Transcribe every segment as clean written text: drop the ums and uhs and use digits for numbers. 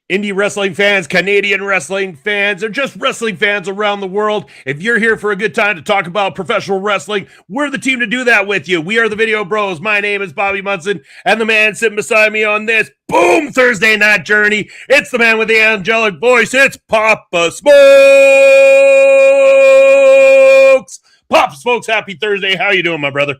Indie wrestling fans, Canadian wrestling fans, or just wrestling fans around the world. If you're here for a good time to talk about professional wrestling, we're the team to do that with you. We are the Video Bros. My name is Bobby Munson, and the man sitting beside me on this boom Thursday night journey, it's the man with the angelic voice. It's Papa Smokes. Papa Smokes, happy Thursday. How you doing, my brother?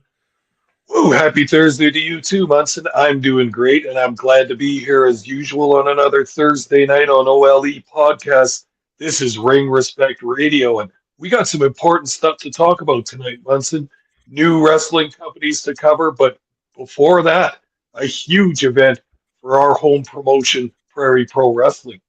Woo, happy Thursday to you too, Munson. I'm doing great, and I'm glad to be here as usual on another Thursday night on OLE Podcast. This is Ring Respect Radio, and we got some important stuff to talk about tonight, Munson. New wrestling companies to cover, but before that, a huge event for our home promotion, Prairie Pro Wrestling.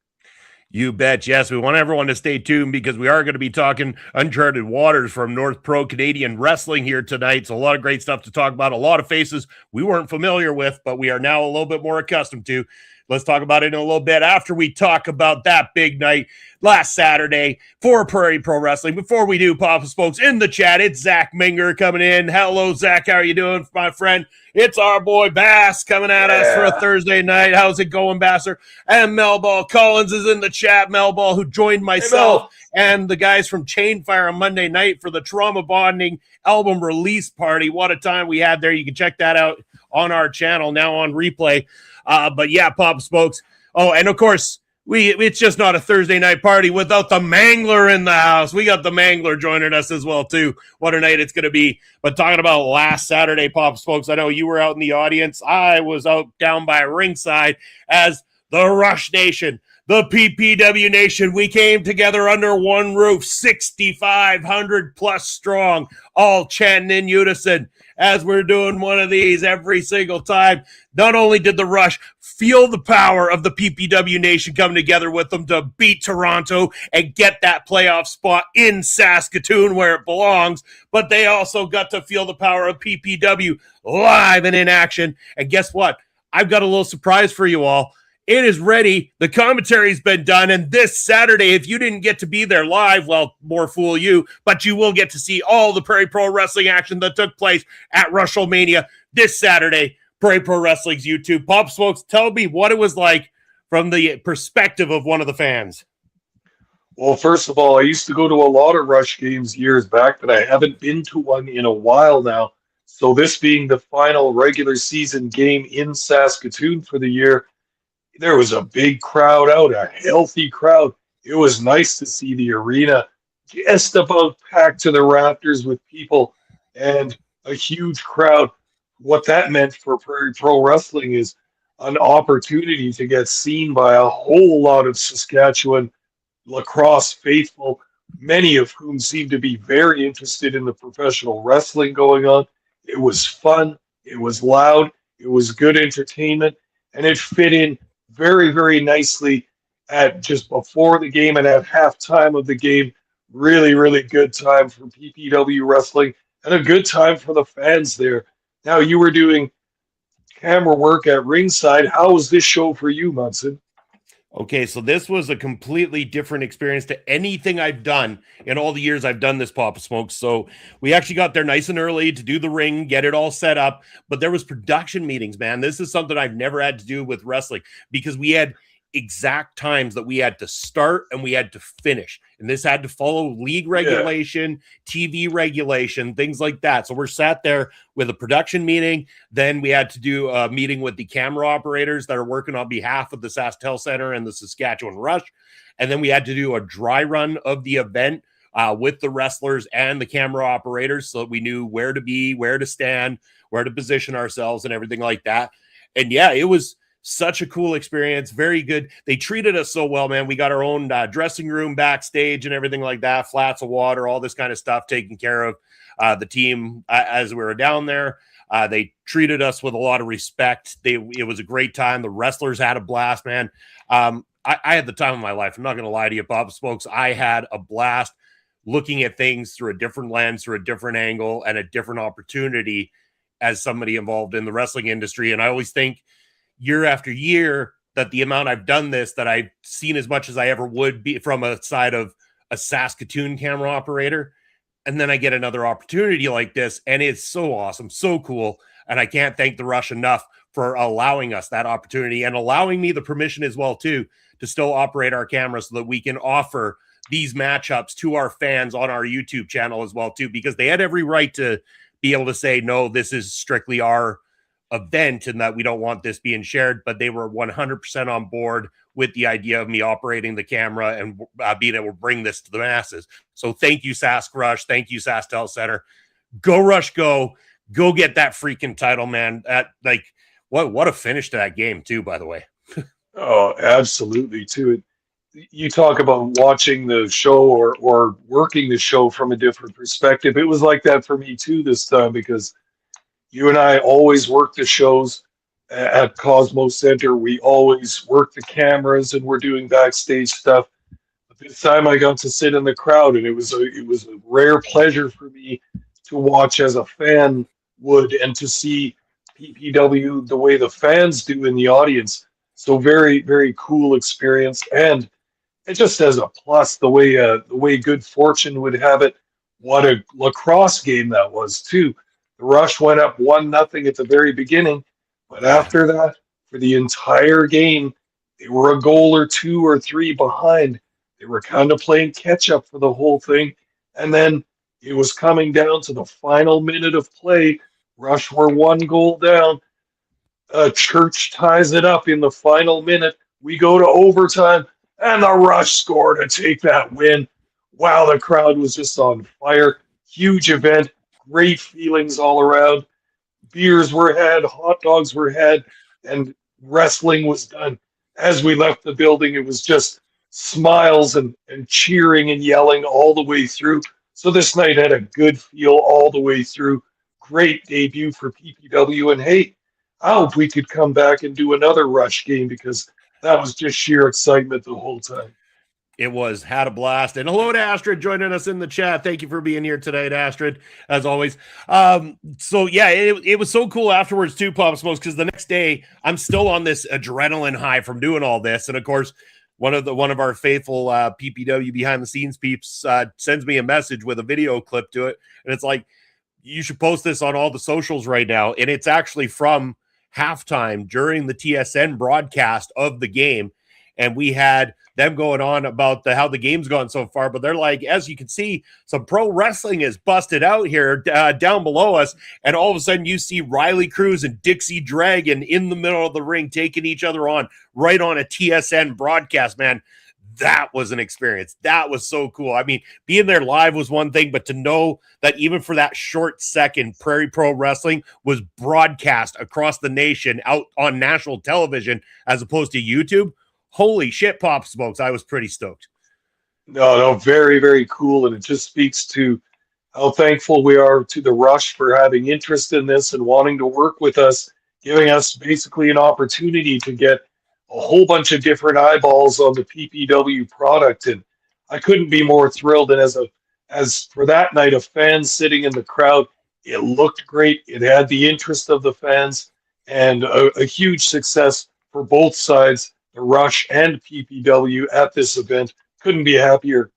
You bet. Yes, we want everyone to stay tuned because we are going to be talking Uncharted Waters from North Pro Canadian Wrestling here tonight. So a lot of great stuff to talk about, a lot of faces we weren't familiar with, but we are now a little bit more accustomed to. Let's talk about it in a little bit after we talk about that big night last Saturday for Prairie Pro Wrestling. Before we do, Papa Spokes in the chat, it's Zach Minger coming in. Hello, Zach. How are you doing, my friend? It's our boy Bass coming at us for a Thursday night. How's it going, Basser? And Melball Collins is in the chat. Melball, who joined myself and the guys from Chainfire on Monday night for the Trauma Bonding album release party. What a time we had there. You can check that out on our channel, now on replay. But yeah, Papa Spokes. Oh, and of course, it's just not a Thursday night party without the Mangler in the house. We got the Mangler joining us as well, too. What a night it's going to be. But talking about last Saturday, Papa Spokes, I know you were out in the audience. I was out down by ringside as the Rush Nation, the PPW Nation. We came together under one roof, 6,500 plus strong, all chanting in unison as we're doing one of these every single time. Not only did the Rush feel the power of the PPW Nation coming together with them to beat Toronto and get that playoff spot in Saskatoon where it belongs, but they also got to feel the power of PPW live and in action. And guess what? I've got a little surprise for you all. It is ready. The commentary's been done. And this Saturday, if you didn't get to be there live, well, more fool you, but you will get to see all the Prairie Pro Wrestling action that took place at WrestleMania this Saturday. Prairie Pro Wrestling's YouTube. Pop Smokes, tell me what it was like from the perspective of one of the fans. Well, first of all, I used to go to a lot of Rush games years back, but I haven't been to one in a while now. So this being the final regular season game in Saskatoon for the year, there was a big crowd out, a healthy crowd. It was nice to see the arena just about packed to the rafters with people and a huge crowd. What that meant for Prairie Pro Wrestling is an opportunity to get seen by a whole lot of Saskatchewan lacrosse faithful, many of whom seem to be very interested in the professional wrestling going on. It was fun, it was loud, it was good entertainment, and it fit in very, very nicely at just before the game and at halftime of the game. Really, really good time for PPW Wrestling and a good time for the fans there. Now, you were doing camera work at ringside. How was this show for you, Munson? Okay, so this was a completely different experience to anything I've done in all the years I've done this Papa Smokes. So we actually got there nice and early to do the ring, get it all set up. But there was production meetings, man. This is something I've never had to do with wrestling because we had exact times that we had to start and we had to finish. And this had to follow league regulation, TV regulation, things like that. So we're sat there with a production meeting. Then we had to do a meeting with the camera operators that are working on behalf of the SaskTel Center and the Saskatchewan Rush. And then we had to do a dry run of the event with the wrestlers and the camera operators so that we knew where to be, where to stand, where to position ourselves and everything like that. And yeah, it was such a cool experience. Very good. They treated us so well, man. We got our own dressing room backstage and everything like that, flats of water, all this kind of stuff taken care of. The team, as we were down there, they treated us with a lot of respect. It was a great time. The wrestlers had a blast, man. I had the time of my life. I'm not going to lie to you, Bob Spokes. I had a blast looking at things through a different lens, through a different angle, and a different opportunity as somebody involved in the wrestling industry. And I always think year after year that the amount I've done this, that I've seen as much as I ever would be from a side of a Saskatoon camera operator. And then I get another opportunity like this, and it's so awesome, so cool. And I can't thank the Rush enough for allowing us that opportunity and allowing me the permission as well, too, to still operate our camera so that we can offer these matchups to our fans on our YouTube channel as well, too, because they had every right to be able to say, no, this is strictly our event and that we don't want this being shared, but they were 100% on board with the idea of me operating the camera and being able to bring this to the masses. So thank you, Sask Rush. Thank you, SaskTel Center. Go Rush, go get that freaking title, man. What a finish to that game too, by the way. Oh, absolutely too. You talk about watching the show or working the show from a different perspective. It was like that for me too this time, because you and I always work the shows at Cosmos Center. We always work the cameras and we're doing backstage stuff. But this time I got to sit in the crowd, and it was a rare pleasure for me to watch as a fan would, and to see PPW the way the fans do in the audience. So very, very cool experience. And it just as a plus, the way good fortune would have it, what a lacrosse game that was too. The Rush went up 1-0 at the very beginning, but after that, for the entire game, they were a goal or two or three behind. They were kind of playing catch up for the whole thing, and then it was coming down to the final minute of play. Rush were 1 goal down. Church ties it up in the final minute. We go to overtime, and the Rush score to take that win. Wow, the crowd was just on fire. Huge event. Great feelings all around. Beers were had, hot dogs were had, and wrestling was done. As we left the building, it was just smiles and cheering and yelling all the way through. So this night had a good feel all the way through. Great debut for PPW. And hey, I hope we could come back and do another Rush game, because that was just sheer excitement the whole time. It had a blast. And hello to Astrid joining us in the chat. Thank you for being here tonight, Astrid, as always. So yeah, it was so cool afterwards too, Pop Smokes, because the next day I'm still on this adrenaline high from doing all this. And of course, one of our faithful PPW behind the scenes peeps sends me a message with a video clip to it. And it's like, you should post this on all the socials right now. And it's actually from halftime during the TSN broadcast of the game. And we had them going on about how the game's gone so far, but they're like, as you can see, some pro wrestling is busted out here down below us, and all of a sudden you see Riley Cruz and Dixie Dragon in the middle of the ring taking each other on right on a TSN broadcast, man. That was an experience. That was so cool. I mean, being there live was one thing, but to know that even for that short second, Prairie Pro Wrestling was broadcast across the nation out on national television as opposed to YouTube, holy shit, Pop Smokes. I was pretty stoked. No, very, very cool. And it just speaks to how thankful we are to the Rush for having interest in this and wanting to work with us, giving us basically an opportunity to get a whole bunch of different eyeballs on the PPW product. And I couldn't be more thrilled. And as for that night of fans sitting in the crowd, it looked great. It had the interest of the fans, and a huge success for both sides, the Rush and PPW, at this event. Couldn't be happier.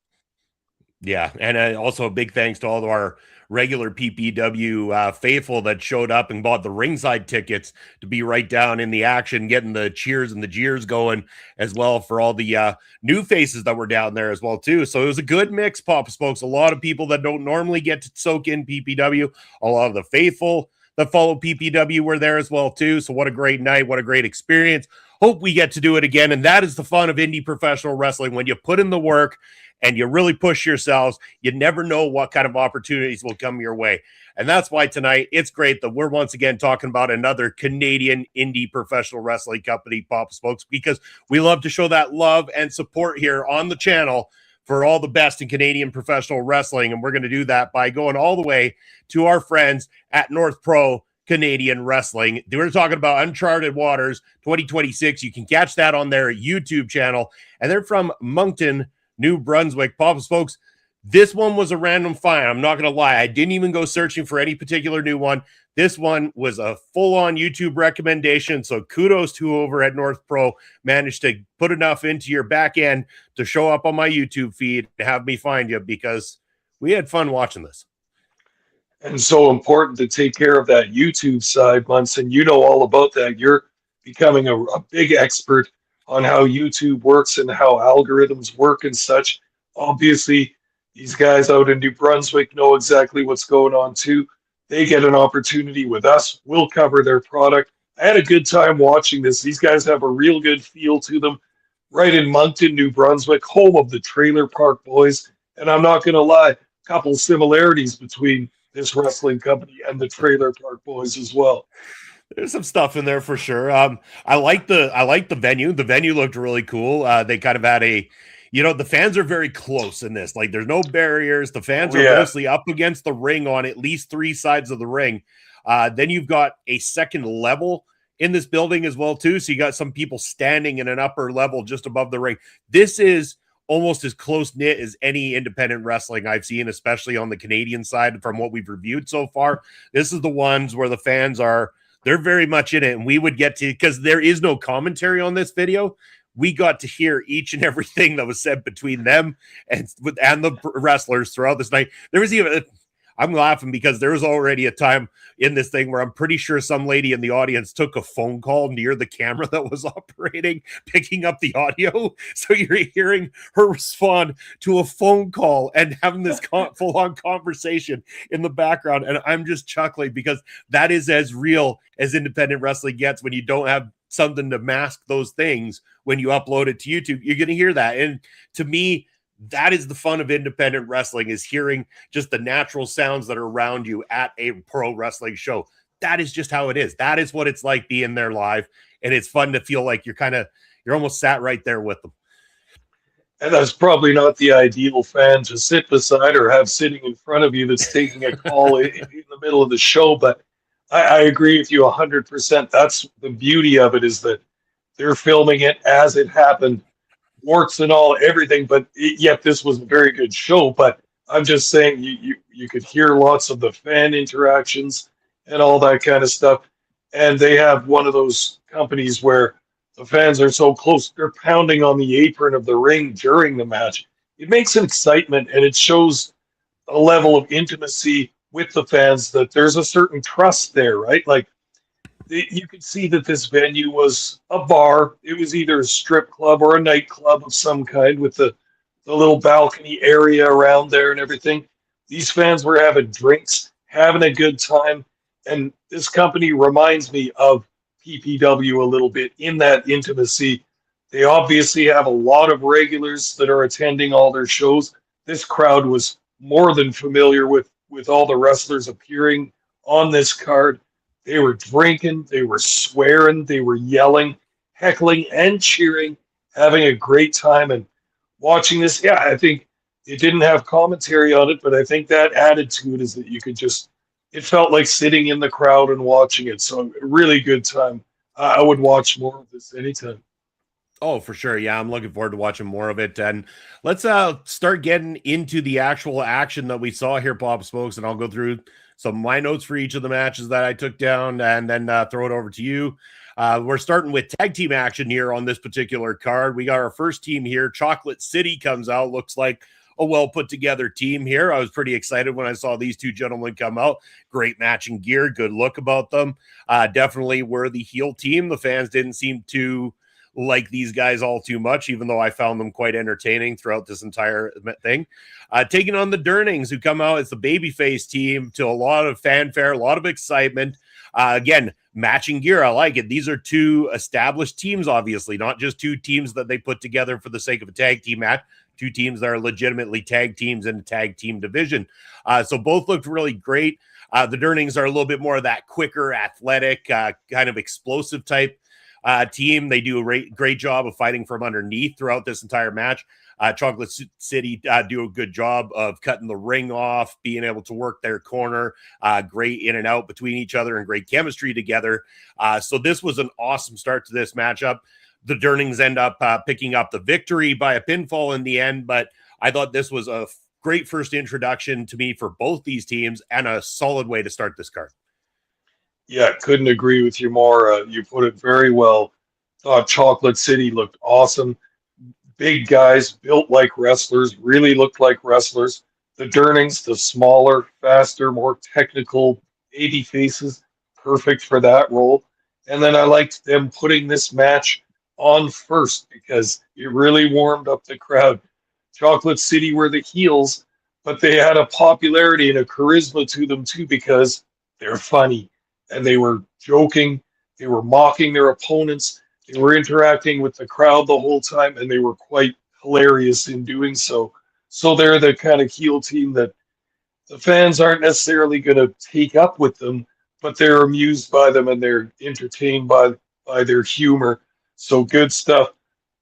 Yeah, and also a big thanks to all of our regular PPW faithful that showed up and bought the ringside tickets to be right down in the action, getting the cheers and the jeers going as well, for all the new faces that were down there as well too. So it was a good mix, Papa Spokes. A lot of people that don't normally get to soak in PPW, a lot of the faithful that follow PPW were there as well too. So what a great night, what a great experience. Hope we get to do it again. And that is the fun of indie professional wrestling. When you put in the work and you really push yourselves, you never know what kind of opportunities will come your way. And that's why tonight it's great that we're once again talking about another Canadian indie professional wrestling company, Papa Spokes, because we love to show that love and support here on the channel for all the best in Canadian professional wrestling. And we're going to do that by going all the way to our friends at North Pro Canadian Wrestling. We're talking about Uncharted Waters 2026. You can catch that on their YouTube channel. And they're from Moncton, New Brunswick. Papa Spokes, this one was a random find. I'm not going to lie. I didn't even go searching for any particular new one. This one was a full-on YouTube recommendation. So kudos to whoever at North Pro managed to put enough into your back end to show up on my YouTube feed and have me find you, because we had fun watching this. and so important to take care of that YouTube side, Munson. You know all about that. You're becoming a big expert on how YouTube works and how algorithms work and such. Obviously, these guys out in New Brunswick know exactly what's going on too. They get an opportunity with us. We'll cover their product. I had a good time watching this. These guys have a real good feel to them. Right in Moncton, New Brunswick, home of the Trailer Park Boys. And I'm not going to lie, a couple similarities between this wrestling company and the Trailer Park Boys as well. There's some stuff in there for sure. I like the venue. The venue looked really cool. They kind of had the fans are very close in this. Like, there's no barriers. The fans are mostly up against the ring on at least 3 sides of the ring. Then you've got a second level in this building as well too. So you got some people standing in an upper level just above the ring. This is almost as close knit as any independent wrestling I've seen, especially on the Canadian side from what we've reviewed so far. This is the ones where the fans they're very much in it, and we would get to, because there is no commentary on this video, we got to hear each and everything that was said between them and the wrestlers throughout this night. There was even, I'm laughing because there was already a time in this thing where I'm pretty sure some lady in the audience took a phone call near the camera that was operating, picking up the audio. So you're hearing her respond to a phone call and having this full-on conversation in the background. And I'm just chuckling because that is as real as independent wrestling gets when you don't have something to mask those things. When you upload it to YouTube, you're going to hear that. And to me, that is the fun of independent wrestling, is hearing just the natural sounds that are around you at a pro wrestling show. That is just how it is. That is what it's like being there live. And it's fun to feel like you're almost sat right there with them. And that's probably not the ideal fan to sit beside or have sitting in front of you that's taking a call in the middle of the show. But I agree with you 100%. That's the beauty of it, is that they're filming it as it happened. Warts and all, everything, but yet this was a very good show. But I'm just saying, you could hear lots of the fan interactions and all that kind of stuff. And they have one of those companies where the fans are so close, they're pounding on the apron of the ring during the match. It makes an excitement, and it shows a level of intimacy with the fans, that there's a certain trust there, right? Like, you could see that this venue was a bar. It was either a strip club or a nightclub of some kind, with the little balcony area around there and everything. These fans were having drinks, having a good time. And this company reminds me of PPW a little bit in that intimacy. They obviously have a lot of regulars that are attending all their shows. This crowd was more than familiar with all the wrestlers appearing on this card. They were drinking, they were swearing, they were yelling, heckling, and cheering, having a great time. And watching this, I think it didn't have commentary on it, but I think that added to it, is that you could it felt like sitting in the crowd and watching it. So a really good time. I would watch more of this anytime. Oh, for sure. Yeah, I'm looking forward to watching more of it. And let's start getting into the actual action that we saw here, Pop Smokes, and I'll go through some of my notes for each of the matches that I took down, and then throw it over to you. We're starting with tag team action here on this particular card. We got our first team here. Chocolate City comes out. Looks like a well put together team here. I was pretty excited when I saw these two gentlemen come out. Great matching gear, good look about them. Definitely were the heel team. The fans didn't seem to like these guys all too much, even though I found them quite entertaining throughout this entire thing. Taking on the Durlings, who come out as the babyface team, to a lot of fanfare, a lot of excitement. Again, matching gear. I like it. These are 2 established teams, obviously, not just 2 teams that they put together for the sake of a tag team match. 2 teams that are legitimately tag teams in a tag team division. So both looked really great. The Durlings are a little bit more of that quicker, athletic, kind of explosive type team. They do a great job of fighting from underneath throughout this entire match. Chocolate City do a good job of cutting the ring off, being able to work their corner, great in and out between each other, and great chemistry together. So this was an awesome start to this matchup. The Durlings end up picking up the victory by a pinfall in the end, but I thought this was a great first introduction to me for both these teams, and a solid way to start this card. Yeah, couldn't agree with you more. You put it very well. Thought Chocolate City looked awesome. Big guys, built like wrestlers, really looked like wrestlers. The Durlings, the smaller, faster, more technical baby faces, perfect for that role. And then I liked them putting this match on first because it really warmed up the crowd. Chocolate City were the heels, but they had a popularity and a charisma to them too because they're funny and they were joking, they were mocking their opponents, they were interacting with the crowd the whole time, and they were quite hilarious in doing so. So they're the kind of heel team that the fans aren't necessarily going to take up with them, but they're amused by them and they're entertained by their humor. So good stuff.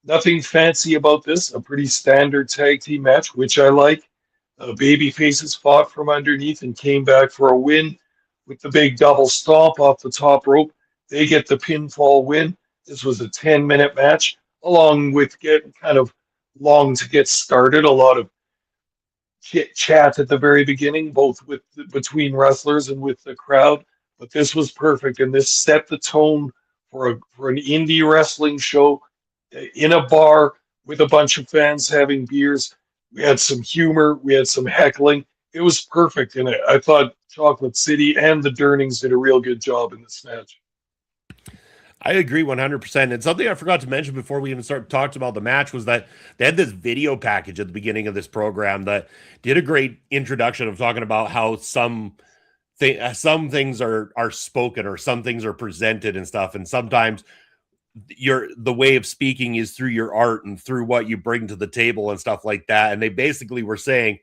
Nothing fancy about this. A pretty standard tag team match, which I like. Baby faces fought from underneath and came back for a win with the big double stomp off the top rope. They get the pinfall win. This was a 10-minute match, along with getting kind of long to get started. A lot of chit chat at the very beginning, both with between wrestlers and with the crowd. But this was perfect, and this set the tone for an indie wrestling show in a bar with a bunch of fans having beers. We had some humor, we had some heckling. It was perfect, and I thought Chocolate City and the Durlings did a real good job in this match. I agree 100%. And something I forgot to mention before we even start talking about the match was that they had this video package at the beginning of this program that did a great introduction of talking about how some things are spoken or some things are presented and stuff. And sometimes the way of speaking is through your art and through what you bring to the table and stuff like that. And they basically were saying,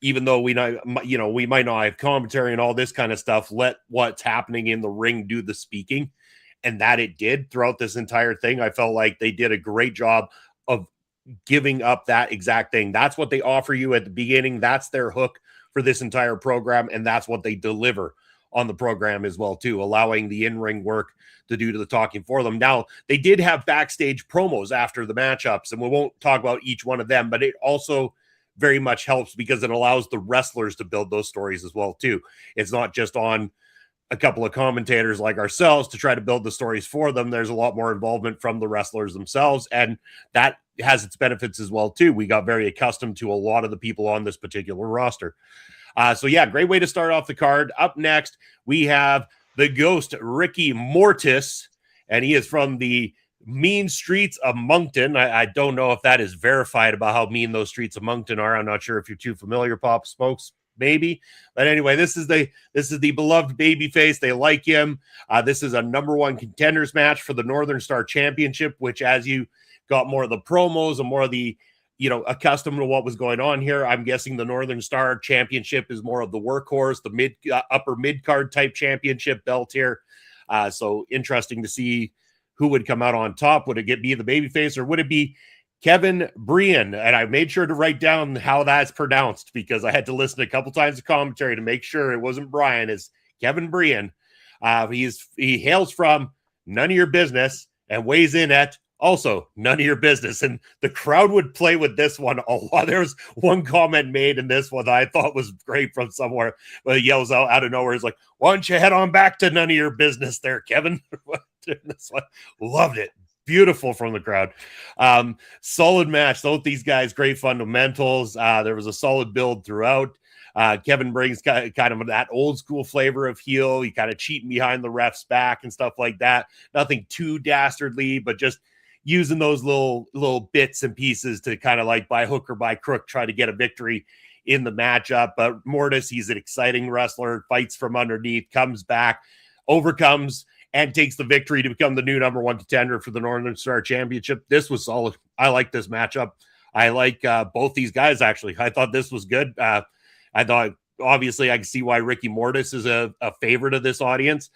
even though we might not have commentary and all this kind of stuff, let what's happening in the ring do the speaking. And that it did throughout this entire thing. I felt like they did a great job of giving up that exact thing. That's what they offer you at the beginning. That's their hook for this entire program. And that's what they deliver on the program as well, too, allowing the in-ring work to do to the talking for them. Now, they did have backstage promos after the matchups, and we won't talk about each one of them, but it also very much helps because it allows the wrestlers to build those stories as well, too. It's not just on a couple of commentators like ourselves to try to build the stories for them. There's a lot more involvement from the wrestlers themselves, and that has its benefits as well too. We got very accustomed to a lot of the people on this particular roster. So yeah, great way to start off the card. Up next, we have the Ghost, Ricky Mortis, and he is from the mean streets of Moncton. I don't know if that is verified about how mean those streets of Moncton are. I'm not sure if you're too familiar, Pop Smokes. Maybe, but anyway, this is the beloved babyface. They like him. This is a #1 contenders match for the Northern Star Championship, which, as you got more of the promos and more of the, accustomed to what was going on here, I'm guessing the Northern Star Championship is more of the workhorse, the upper mid card type championship belt here. So interesting to see who would come out on top. Would it be the babyface or would it be Kevin Brien? And I made sure to write down how that's pronounced because I had to listen a couple times to commentary to make sure it wasn't Brien. It's Kevin Brien. He hails from None of Your Business and weighs in at also None of Your Business. And the crowd would play with this one a lot. There was one comment made in this one that I thought was great from somewhere, but it yells out of nowhere. It's like, why don't you head on back to None of Your Business there, Kevin? This one, loved it. Beautiful from the crowd. Solid match. Both these guys, great fundamentals. There was a solid build throughout. Kevin brings kind of that old school flavor of heel. He kind of cheating behind the ref's back and stuff like that. Nothing too dastardly, but just using those little bits and pieces to kind of like by hook or by crook try to get a victory in the matchup. But Mortis, he's an exciting wrestler, fights from underneath, comes back, overcomes, and takes the victory to become the new #1 contender for the Northern Star Championship. This was solid. I like this matchup. I like both these guys, actually. I thought this was good. I thought, obviously, I can see why Ricky Mortis is a favorite of this audience.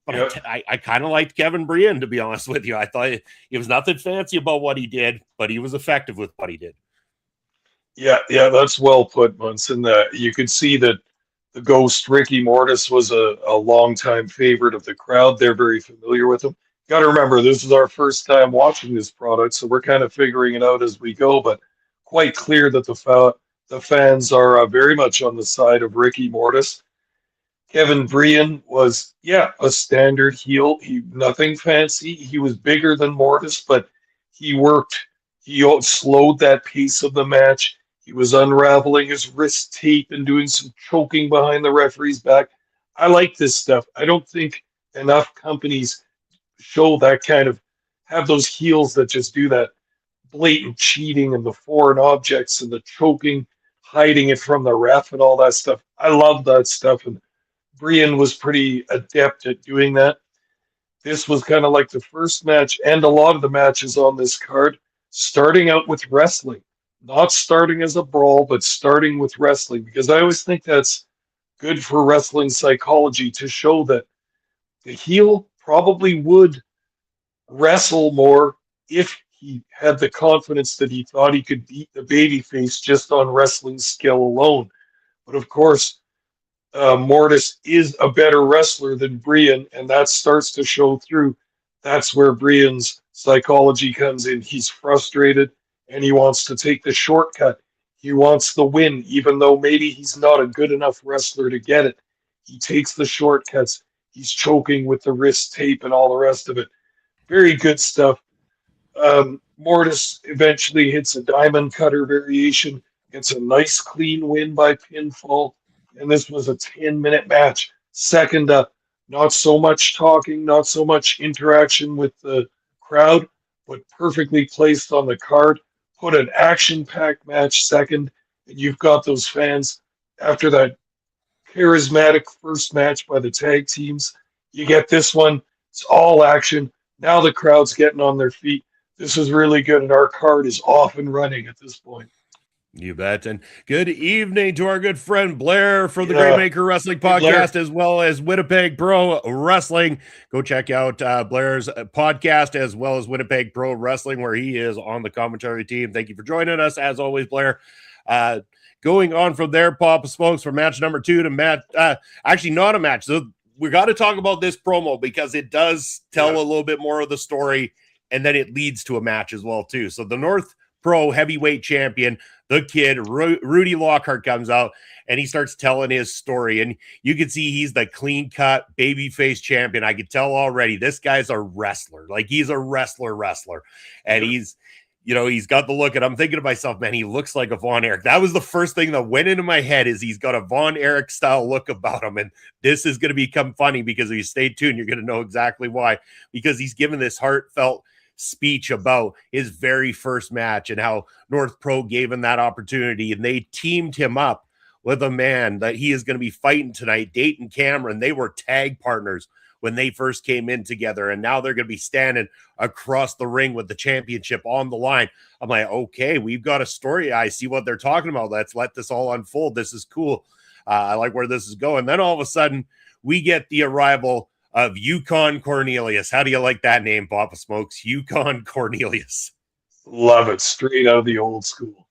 But yep. I kind of liked Kevin Brien, to be honest with you. I thought it was nothing fancy about what he did, but he was effective with what he did. Yeah, that's well put, Munson. You could see that the Ghost, Ricky Mortis, was a longtime favorite of the crowd. They're very familiar with him. Got to remember, this is our first time watching this product, so we're kind of figuring it out as we go, but quite clear that the fans are very much on the side of Ricky Mortis. Kevin Brien was, a standard heel. Nothing fancy. He was bigger than Mortis, but he slowed that pace of the match. He was unraveling his wrist tape and doing some choking behind the referee's back. I like this stuff. I don't think enough companies show that kind of, have those heels that just do that blatant cheating and the foreign objects and the choking, hiding it from the ref and all that stuff. I love that stuff. And Brien was pretty adept at doing that. This was kind of like the first match and a lot of the matches on this card, starting out with wrestling, not starting as a brawl, but starting with wrestling, because I always think that's good for wrestling psychology to show that the heel probably would wrestle more if he had the confidence that he thought he could beat the babyface just on wrestling skill alone. But of course, Mortis is a better wrestler than Brien, and that starts to show through. That's where Brien's psychology comes in. He's frustrated, and he wants to take the shortcut. He wants the win, even though maybe he's not a good enough wrestler to get it. He takes the shortcuts. He's choking with the wrist tape and all the rest of it. Very good stuff. Mortis eventually hits a diamond cutter variation, gets a nice clean win by pinfall, and this was a 10-minute match. Second up, not so much talking, not so much interaction with the crowd, but perfectly placed on the card. Put an action-packed match second, and you've got those fans after that charismatic first match by the tag teams. You get this one, it's all action. Now the crowd's getting on their feet. This is really good, and our card is off and running at this point. You bet. And good evening to our good friend Blair from the Great Maker Wrestling Podcast, as well as Winnipeg Pro Wrestling. Go check out Blair's podcast, as well as Winnipeg Pro Wrestling, where he is on the commentary team. Thank you for joining us, as always, Blair. Going on from there, Papa Smokes, for match number 2 to match, actually not a match. So we got to talk about this promo because it does tell a little bit more of the story, and then it leads to a match as well, too. So the North Pro heavyweight champion, the kid, Rudy Lockheart, comes out and he starts telling his story. And you can see he's the clean-cut babyface champion. I could tell already this guy's a wrestler. Like, he's a wrestler. And he's got the look, and I'm thinking to myself, man, he looks like a Von Erich. That was the first thing that went into my head, is he's got a Von Erich style look about him. And this is going to become funny because if you stay tuned, you're going to know exactly why, because he's given this heartfelt speech about his very first match and how North Pro gave him that opportunity, and they teamed him up with a man that he is going to be fighting tonight, Dayton Cameron. They were tag partners when they first came in together, and now they're going to be standing across the ring with the championship on the line. I'm like, okay, we've got a story. I see what they're talking about. Let's let this all unfold. This is cool. I like where this is going. Then all of a sudden, we get the arrival of Yukon Cornelius. How do you like that name, Papa Smokes? Yukon Cornelius. Love it. Straight out of the old school.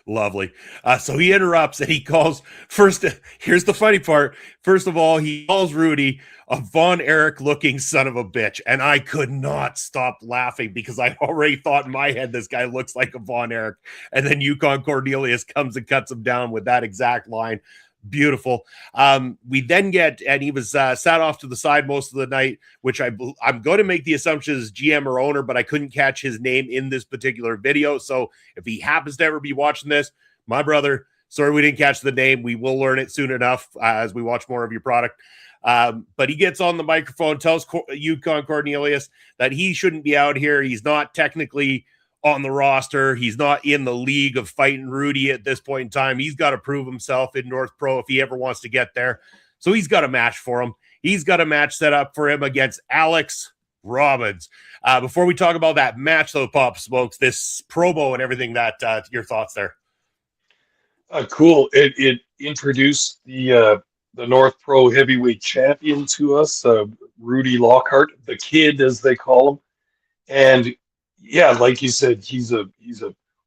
Lovely. So he interrupts and he calls first. Here's the funny part. First of all, he calls Rudy a Von Erich looking son of a bitch. And I could not stop laughing because I already thought in my head, this guy looks like a Von Erich. And then Yukon Cornelius comes and cuts him down with that exact line. Beautiful. We then get, and he was sat off to the side most of the night, which I'm going to make the assumption is GM or owner, but I couldn't catch his name in this particular video. So if he happens to ever be watching this, my brother, sorry we didn't catch the name. We will learn it soon enough as we watch more of your product. But he gets on the microphone, tells Yukon Cornelius that he shouldn't be out here. He's not technically on the roster. He's not in the league of fighting Rudy at this point in time. He's got to prove himself in North Pro if he ever wants to get there. So he's got a match for him. He's got a match set up for him against Alex Robbins. Before we talk about that match, though, Pop Smokes, this promo and everything, that your thoughts there? Cool. It introduced the North Pro heavyweight champion to us, Rudy Lockheart, the kid, as they call him. And yeah, like you said, he's a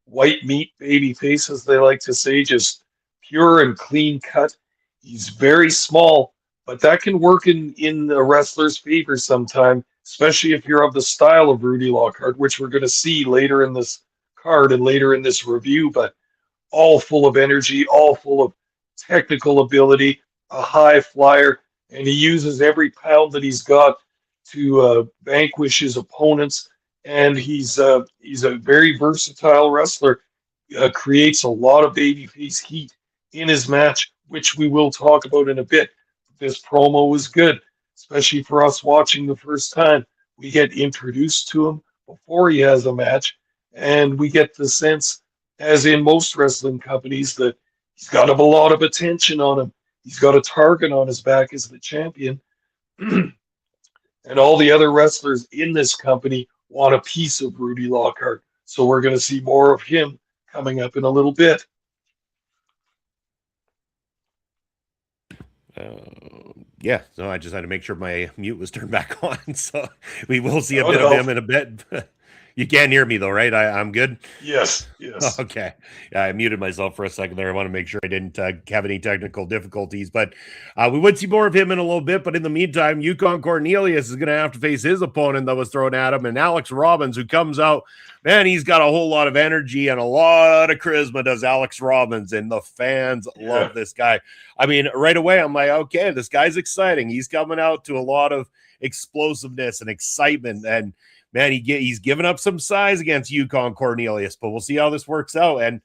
white meat baby face, as they like to say, just pure and clean cut. He's very small, but that can work in a wrestler's favor sometime, especially if you're of the style of Rudy Lockheart, which we're going to see later in this card and later in this review, but all full of energy, all full of technical ability, a high flyer, and he uses every pound that he's got to vanquish his opponents. And he's a very versatile wrestler. creates a lot of babyface heat in his match, which we will talk about in a bit. This promo was good, especially for us watching the first time. We get introduced to him before he has a match, and we get the sense, as in most wrestling companies, that he's got a lot of attention on him. He's got a target on his back as the champion. And all the other wrestlers in this company want a piece of Rudy Lockhart. So we're going to see more of him coming up in a little bit. Yeah, so I just had to make sure my mute was turned back on. So we will see a bit of him in a bit. You can't hear me though, right? I'm good? Yes, yes. Okay. Yeah, I muted myself for a second there. I want to make sure I didn't have any technical difficulties, but we would see more of him in a little bit. But in the meantime, Yukon Cornelius is going to have to face his opponent that was thrown at him, and Alex Robbins, who comes out, man, he's got a whole lot of energy and a lot of charisma, does Alex Robbins, and the fans love this guy. I mean, right away, I'm like, okay, this guy's exciting. He's coming out to a lot of explosiveness and excitement, and man, he's given up some size against Yukon Cornelius, but we'll see how this works out. And,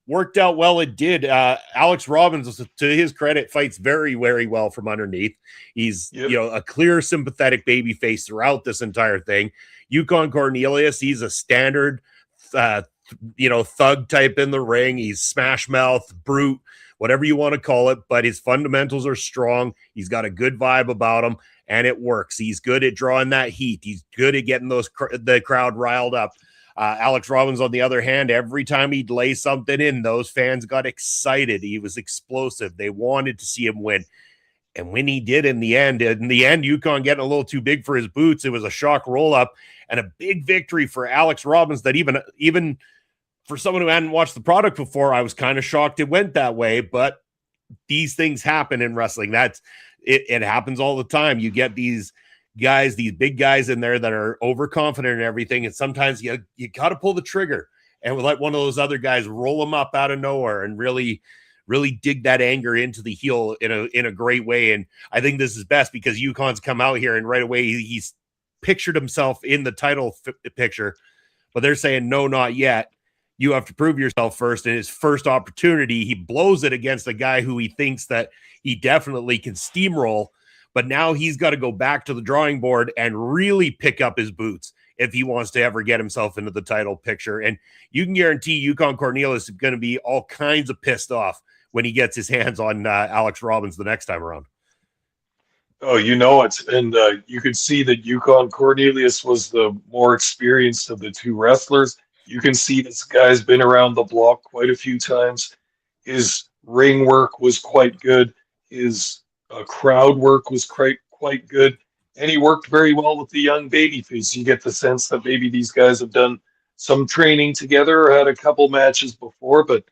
worked out well. It did. Alex Robbins, to his credit, fights very, very well from underneath. He's, a clear, sympathetic baby face throughout this entire thing. Yukon Cornelius, he's a standard, thug type in the ring. He's smash mouth, brute, whatever you want to call it, but his fundamentals are strong. He's got a good vibe about him, and it works. He's good at drawing that heat. He's good at getting the crowd riled up. Alex Robbins, on the other hand, every time he'd lay something in, those fans got excited. He was explosive. They wanted to see him win. And when he did in the end, Yukon getting a little too big for his boots. It was a shock roll-up and a big victory for Alex Robbins that even for someone who hadn't watched the product before, I was kind of shocked it went that way. But these things happen in wrestling. It happens all the time. You get these guys, these big guys in there that are overconfident and everything, and sometimes you got to pull the trigger and let one of those other guys roll them up out of nowhere and really dig that anger into the heel in a great way. And I think this is best because Yukon's come out here and right away he's pictured himself in the title picture, but they're saying no, not yet. You have to prove yourself first. And his first opportunity, he blows it against a guy who he thinks that he definitely can steamroll. But now he's got to go back to the drawing board and really pick up his boots if he wants to ever get himself into the title picture. And you can guarantee Yukon Cornelius is going to be all kinds of pissed off when he gets his hands on Alex Robbins the next time around. Oh, and you could see that Yukon Cornelius was the more experienced of the two wrestlers. You can see this guy's been around the block quite a few times. His ring work was quite good. His crowd work was quite good, and he worked very well with the young babyface. You get the sense that maybe these guys have done some training together or had a couple matches before, but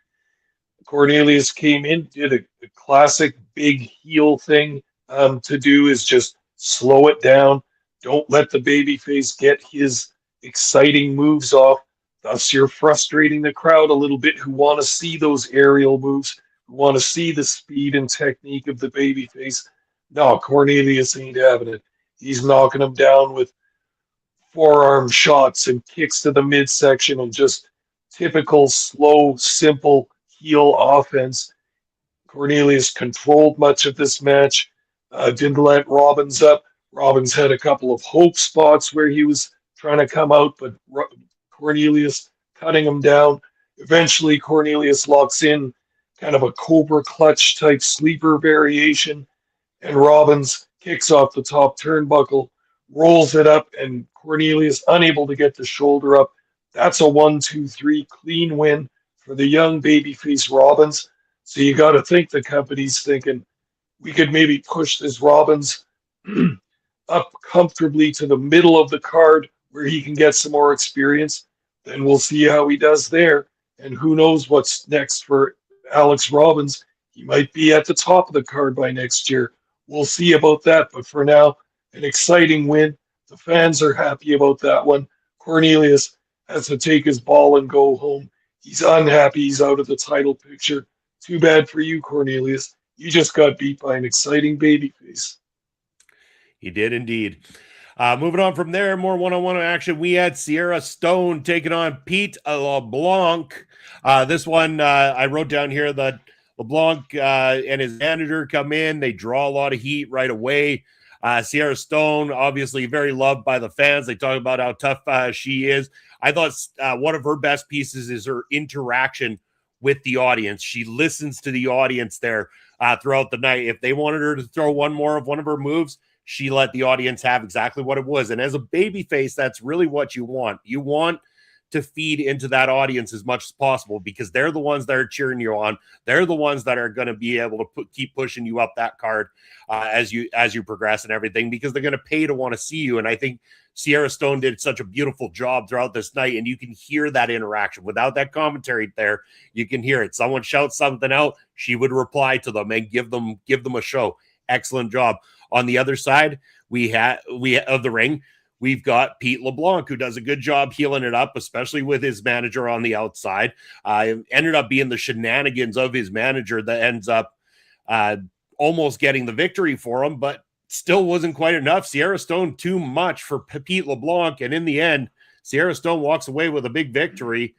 Cornelius came in, did a classic big heel thing to do is just slow it down. Don't let the babyface get his exciting moves off. Thus, you're frustrating the crowd a little bit who want to see those aerial moves, want to see the speed and technique of the babyface. No, Cornelius ain't having it. He's knocking him down with forearm shots and kicks to the midsection and just typical slow, simple heel offense. Cornelius controlled much of this match, didn't let Robbins up. Robbins had a couple of hope spots where he was trying to come out, but Cornelius cutting him down. Eventually, Cornelius locks in kind of a cobra clutch type sleeper variation, and Robbins kicks off the top turnbuckle, rolls it up, and Cornelius unable to get the shoulder up. That's a 1-2-3 clean win for the young babyface Robbins. So you got to think the company's thinking we could maybe push this Robbins up comfortably to the middle of the card where he can get some more experience. Then we'll see how he does there. And who knows what's next for Alex Robbins. He might be at the top of the card by next year. We'll see about that. But for now, an exciting win. The fans are happy about that one. Cornelius has to take his ball and go home. He's unhappy. He's out of the title picture. Too bad for you, Cornelius. You just got beat by an exciting babyface. He did indeed. Moving on from there, more one-on-one action. We had Sierra Stone taking on Pete LeBlanc. This one, I wrote down here that LeBlanc and his manager come in. They draw a lot of heat right away. Sierra Stone, obviously very loved by the fans. They talk about how tough she is. I thought one of her best pieces is her interaction with the audience. She listens to the audience there throughout the night. If they wanted her to throw one more of one of her moves, she let the audience have exactly what it was. And as a babyface, that's really what you want. You want to feed into that audience as much as possible because they're the ones that are cheering you on. They're the ones that are going to be able to keep pushing you up that card as you progress and everything, because they're going to pay to want to see you. And I think Sierra Stone did such a beautiful job throughout this night, and you can hear that interaction. Without that commentary there, you can hear it. Someone shouts something out, she would reply to them and give them a show. Excellent job. On the other side, we of the ring, we've got Pete LeBlanc, who does a good job healing it up, especially with his manager on the outside. Ended up being the shenanigans of his manager that ends up almost getting the victory for him, but still wasn't quite enough. Sierra Stone too much for Pete LeBlanc, and in the end, Sierra Stone walks away with a big victory.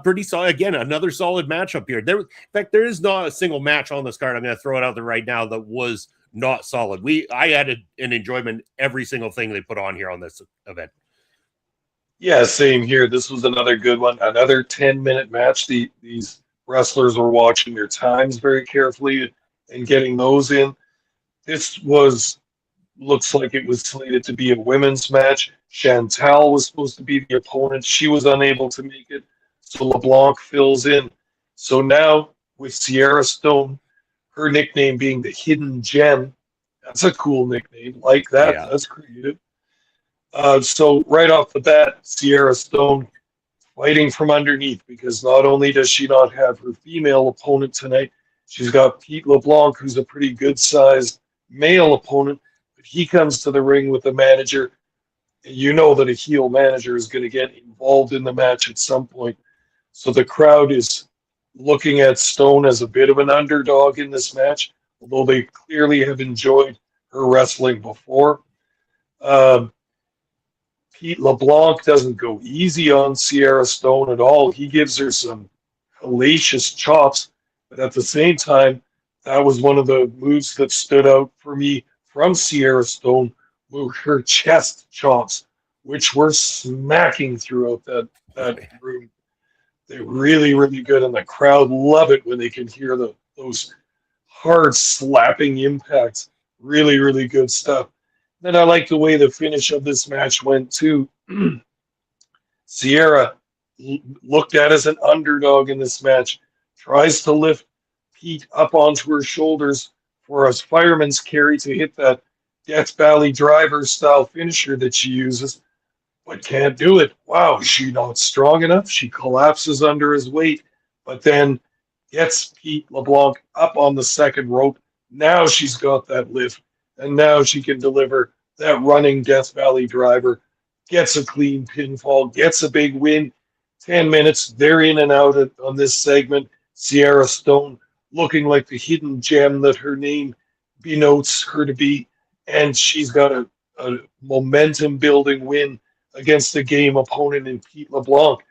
Pretty solid. Again, another solid matchup here. In fact, there is not a single match on this card, I'm going to throw it out there right now, that was not solid. I had an enjoyment every single thing they put on here on this event. Yeah, same here. This was another good one. Another 10-minute match. These wrestlers were watching their times very carefully and getting those in. This looks like it was slated to be a women's match. Chantal was supposed to be the opponent. She was unable to make it, so LeBlanc fills in. So now with Sierra Stone, her nickname being the Hidden Gem. That's a cool nickname. Like that. Yeah. That's creative. So right off the bat, Sierra Stone fighting from underneath, because not only does she not have her female opponent tonight, she's got Pete LeBlanc, who's a pretty good-sized male opponent, but he comes to the ring with the manager. You know that a heel manager is going to get involved in the match at some point. So the crowd is looking at Stone as a bit of an underdog in this match, although they clearly have enjoyed her wrestling before. Pete LeBlanc doesn't go easy on Sierra Stone at all. He gives her some hellacious chops, but at the same time, that was one of the moves that stood out for me from Sierra Stone, were her chest chops, which were smacking throughout that room. They're really, really good, and the crowd love it when they can hear those hard slapping impacts. Really, really good stuff. Then I like the way the finish of this match went too. Sierra, looked at as an underdog in this match, tries to lift Pete up onto her shoulders for a fireman's carry to hit that Death Valley driver style finisher that she uses, but can't do it. Wow, is she not strong enough? She collapses under his weight, but then gets Pete LeBlanc up on the second rope. Now she's got that lift, and now she can deliver that running Death Valley driver, gets a clean pinfall, gets a big win. 10 minutes, they're in and out on this segment. Sierra Stone looking like the hidden gem that her name denotes her to be, and she's got a momentum-building win against a game opponent in Pete LeBlanc.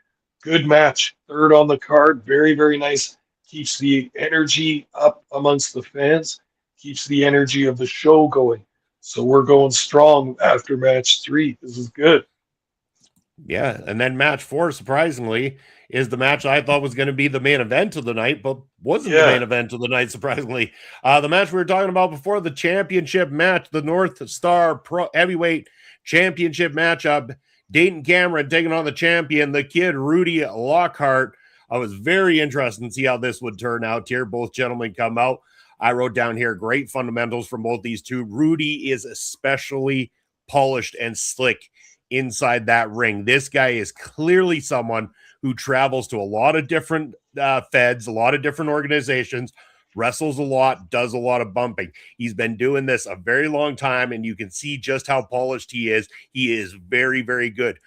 Good match. Third on the card. Very, very nice. Keeps the energy up amongst the fans. Keeps the energy of the show going. So we're going strong after match 3. This is good. Yeah, and then match 4, surprisingly, is the match I thought was going to be the main event of the night, but wasn't the main event of the night, surprisingly. The match we were talking about before, the championship match, the North Star Pro Heavyweight Championship matchup. Dayton Cameron taking on the champion, the kid Rudy Lockheart. I was very interested to see how this would turn out here. Both gentlemen come out. I wrote down here great fundamentals from both these two. Rudy is especially polished and slick inside that ring. This guy is clearly someone who travels to a lot of different feds, a lot of different organizations, wrestles a lot, does a lot of bumping. He's been doing this a very long time, and you can see just how polished he is. He is very, very good.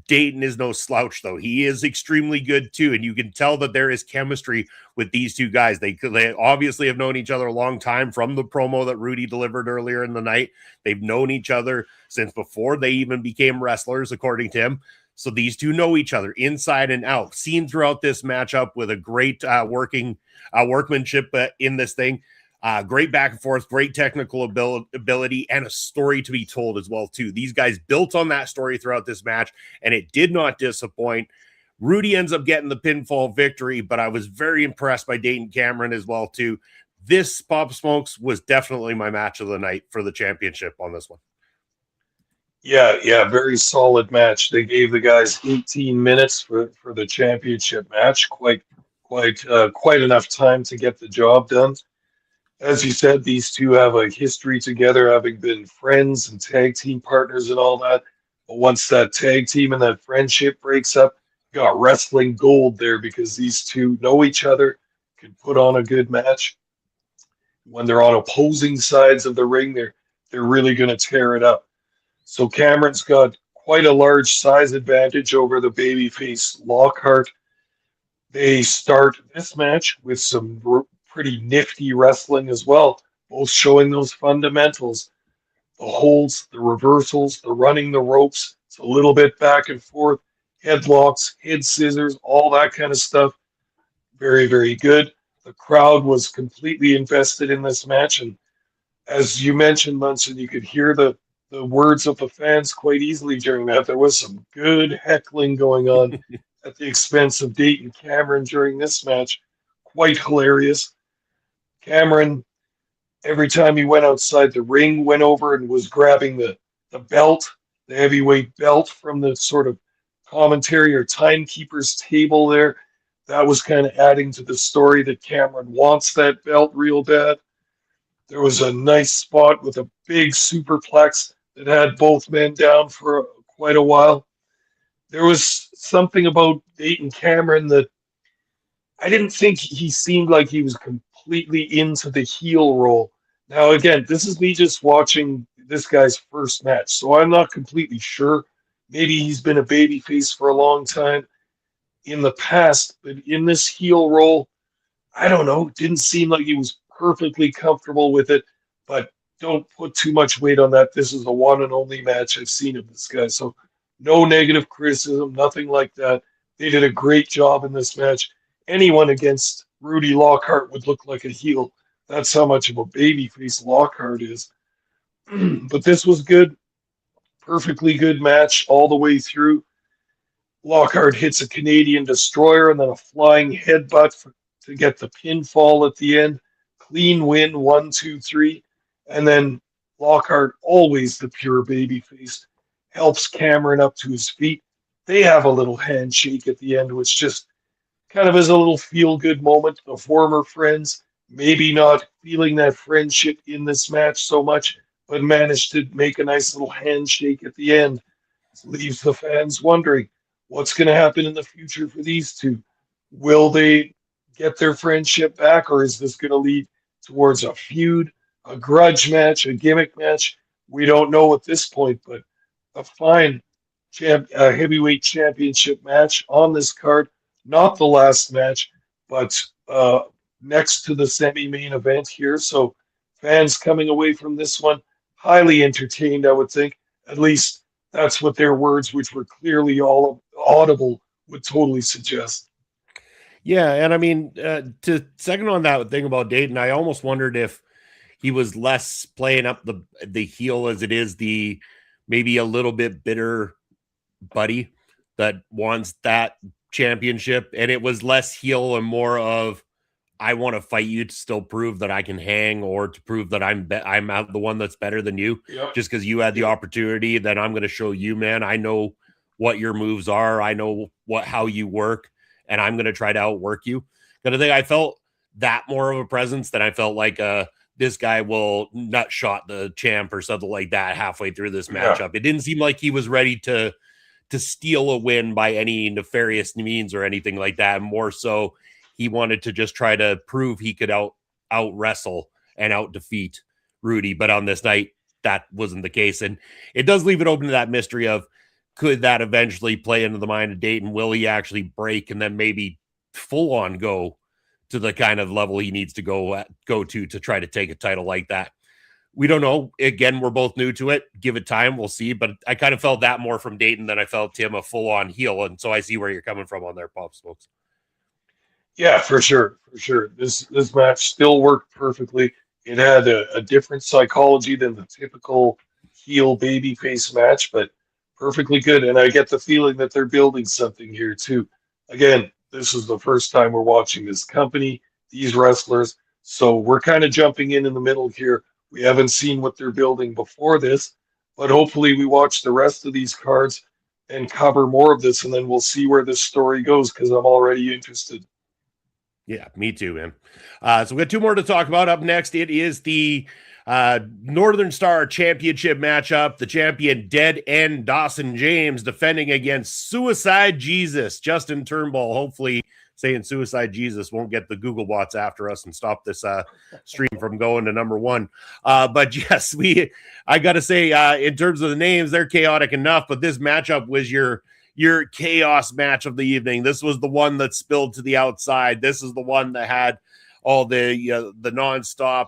Dayton is no slouch, though. He is extremely good, too. And you can tell that there is chemistry with these two guys. They obviously have known each other a long time from the promo that Rudy delivered earlier in the night. They've known each other since before they even became wrestlers, according to him. So these two know each other inside and out. Seen throughout this matchup with a great workmanship in this thing. Great back and forth, great technical ability, and a story to be told as well, too. These guys built on that story throughout this match, and it did not disappoint. Rudy ends up getting the pinfall victory, but I was very impressed by Dayton Cameron as well, too. This, Pop Smokes, was definitely my match of the night for the championship on this one. Yeah, very solid match. They gave the guys 18 minutes for the championship match. Quite enough time to get the job done. As you said, these two have a history together, having been friends and tag team partners and all that. But once that tag team and that friendship breaks up, you got wrestling gold there because these two know each other, can put on a good match. When they're on opposing sides of the ring, they're really going to tear it up. So Cameron's got quite a large size advantage over the babyface Lockheart. They start this match with some pretty nifty wrestling as well, both showing those fundamentals, the holds, the reversals, the running the ropes. It's a little bit back and forth, headlocks, head scissors, all that kind of stuff. Very, very good. The crowd was completely invested in this match, and as you mentioned, Munson, you could hear the words of the fans quite easily during that. There was some good heckling going on at the expense of Dayton Cameron during this match. Quite hilarious. Cameron, every time he went outside the ring, went over and was grabbing the belt, the heavyweight belt from the sort of commentary or timekeeper's table there. That was kind of adding to the story that Cameron wants that belt real bad. There was a nice spot with a big superplex that had both men down for quite a while. There was something about Dayton Cameron that I didn't think he seemed like he was completely into the heel role. Now, again, this is me just watching this guy's first match, so I'm not completely sure. Maybe he's been a babyface for a long time in the past, but in this heel role, I don't know. It didn't seem like he was perfectly comfortable with it, but don't put too much weight on that. This is the one and only match I've seen of this guy, so no negative criticism, nothing like that. They did a great job in this match. Anyone against Rudy Lockheart would look like a heel. That's how much of a babyface Lockheart is. But this was good. Perfectly good match all the way through. Lockheart hits a Canadian destroyer and then a flying headbutt to get the pinfall at the end. Clean win, 1, 2, 3. And then Lockheart, always the pure babyface, helps Cameron up to his feet. They have a little handshake at the end, which just kind of is a little feel-good moment. The former friends, maybe not feeling that friendship in this match so much, but managed to make a nice little handshake at the end. It leaves the fans wondering, what's going to happen in the future for these two? Will they get their friendship back, or is this going to lead towards a feud, a grudge match, a gimmick match? We don't know at this point, but a fine heavyweight championship match on this card. Not the last match, but next to the semi-main event here. So fans coming away from this one highly entertained, I would think. At least that's what their words, which were clearly all audible, would totally suggest. Yeah, and I mean, to second on that thing about Dayton, I almost wondered if he was less playing up the heel as it is the maybe a little bit bitter buddy that wants that championship, and it was less heel and more of, I want to fight you to still prove that I can hang, or to prove that I'm out the one that's better than you. Yep. Just because you had the opportunity, then I'm going to show you, man. I know what your moves are. I know how you work, and I'm going to try to outwork you. Kind of thing. I felt that more of a presence than I felt like this guy will nut shot the champ or something like that halfway through this matchup. It didn't seem like he was ready to steal a win by any nefarious means or anything like that. More so, he wanted to just try to prove he could out wrestle and out defeat Rudy. But on this night, that wasn't the case. And it does leave it open to that mystery of, could that eventually play into the mind of Dayton? Will he actually break and then maybe full on go to the kind of level he needs to go to try to take a title like that? We don't know. Again, we're both new to it. Give it time. We'll see. But I kind of felt that more from Dayton than I felt Tim a full on heel. And so I see where you're coming from on there, Pop Smokes. Yeah, for sure, for sure. This match still worked perfectly. It had a different psychology than the typical heel babyface match, but perfectly good. And I get the feeling that they're building something here too. Again, this is the first time we're watching this company, these wrestlers, so we're kind of jumping in the middle here. We haven't seen what they're building before this, but hopefully we watch the rest of these cards and cover more of this, and then we'll see where this story goes because I'm already interested. Yeah, me too, man. So we got two more to talk about. Up next, it is the Northern Star Championship matchup. The champion, Dead End Dawson James, defending against Suicide Jesus, Justin Turnbull. Hopefully, saying Suicide Jesus won't get the Google bots after us and stop this stream from going to number one. But yes, I got to say, in terms of the names, they're chaotic enough, but this matchup was your chaos match of the evening. This was the one that spilled to the outside. This is the one that had all the nonstop,